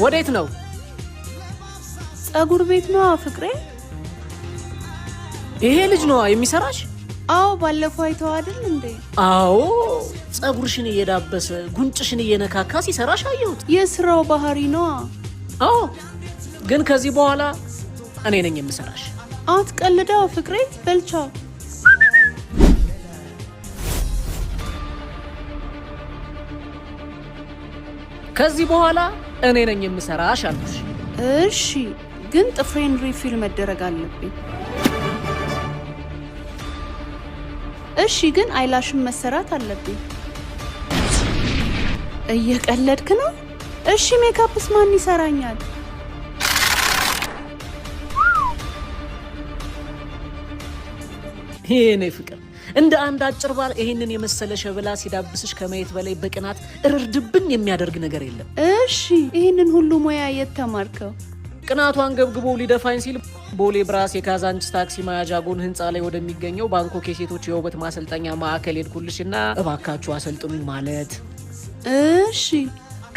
ወዴት ነው? ጸጉር ቤት ነው ፍቅሬ። ይሄ ልጅ ነው የሚሰራሽ? አዎ ባለፈው አይተው አይደል እንዴ? አዎ ጸጉርሽን እየዳበሰ ጉንጭሽን እየነካካ ሲሰራሽ አየሁት። የስራው ባህሪ ነው። አዎ ግን ከዚህ በኋላ እኔ ነኝ የምሰራሽ። አትቀልዳው ፍቅሬ። በልቻው ከዚህ በኋላ እኔ ነኝ የምሰራሽ አልኩሽ። እሺ ግን ጥፍሬን ሪፊል መደረግ አለብኝ። እሺ ግን አይላሽም መሰራት አለብኝ። እየቀለድክ ነው? እሺ ሜካፕስ ማን ይሰራኛል? ይሄኔ ፍቅር እንደ አንድ አጭር ባል ይሄንን የመሰለ ሸበላ ሲዳብስሽ ከማየት በላይ በቅናት እርድብን የሚያደርግ ነገር የለም። እሺ ይሄንን ሁሉ ሙያ የት ተማርከው? ቅናቷን ገብግቦ ሊደፋኝ ሲል ቦሌ ብራስ የካዛንቺስ ታክሲ መያዣ ጎን ህንፃ ላይ ወደሚገኘው ባንኮክ የሴቶች የውበት ማሰልጠኛ ማዕከል ሄድኩልሽና እባካችሁ አሰልጥኑኝ ማለት። እሺ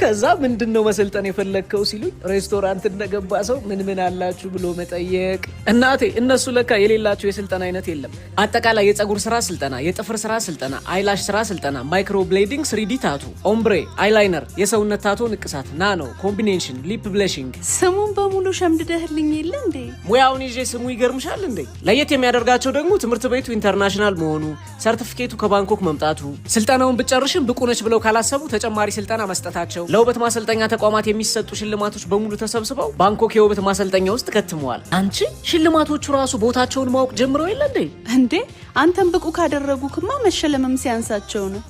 ከዛ ምንድነው መሰልጠን የፈለግከው ሲሉኝ ሬስቶራንት እንደገባ ሰው ምን አላችሁ ብሎ መጠየቅ። እናቴ እነሱ ለካ የሌላቸው የስልጠና አይነት የለም። አጠቃላይ የፀጉር ስራ ስልጠና፣ የጥፍር ስራ ስልጠና፣ አይላሽ ስራ ስልጠና፣ ማይክሮ ብሌዲንግ፣ 3D ታቱ፣ ኦምብሬ፣ አይላይነር፣ የሰውነት ታቶ ንቅሳት፣ ናኖ፣ ኮምቢኔሽን፣ ሊፕ ብለሽንግ። ስሙን በሙሉ ሸምድደህልኝ የለ እንዴ? ሙያውን ይዤ ስሙ ይገርምሻል እንዴ? ለየት የሚያደርጋቸው ደግሞ ትምህርት ቤቱ ኢንተርናሽናል መሆኑ፣ ሰርቲፊኬቱ ከባንኮክ መምጣቱ፣ ስልጠናውን ብጨርሽም ብቁ ነች ብለው ካላሰቡ ተጨማሪ ስልጠና መስጠታቸው፣ ለውበት ማሰልጠኛ ተቋማት የሚሰጡ ሽልማቶች በሙሉ ተሰብስበው ባንኮክ የውበት ማሰልጠኛ ውስጥ ከትመዋል። አንቺ ሽልማቶቹ ራሱ ቦታቸውን ማወቅ ጀምረው የለ እንዴ? አንተም ብቁ ካደረጉክማ መሸለምም ሲያንሳቸው ነው።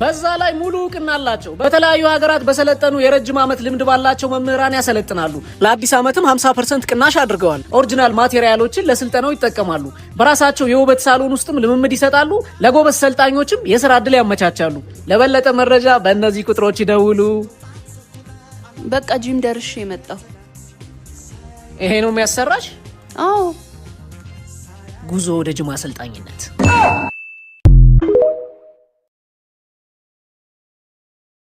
በዛ ላይ ሙሉ እውቅና አላቸው። በተለያዩ ሀገራት በሰለጠኑ የረጅም ዓመት ልምድ ባላቸው መምህራን ያሰለጥናሉ። ለአዲስ ዓመትም 50% ቅናሽ አድርገዋል። ኦሪጂናል ማቴሪያሎችን ለስልጠናው ይጠቀማሉ። በራሳቸው የውበት ሳሎን ውስጥም ልምምድ ይሰጣሉ። ለጎበዝ ሰልጣኞችም የሥራ ዕድል ያመቻቻሉ። ለበለጠ መረጃ በእነዚህ ቁጥሮች ይደውሉ። በቃ ጂም ደርሼ መጣሁ። ይሄ ነው የሚያሰራሽ? አዎ። ጉዞ ወደ ጅማ አሰልጣኝነት።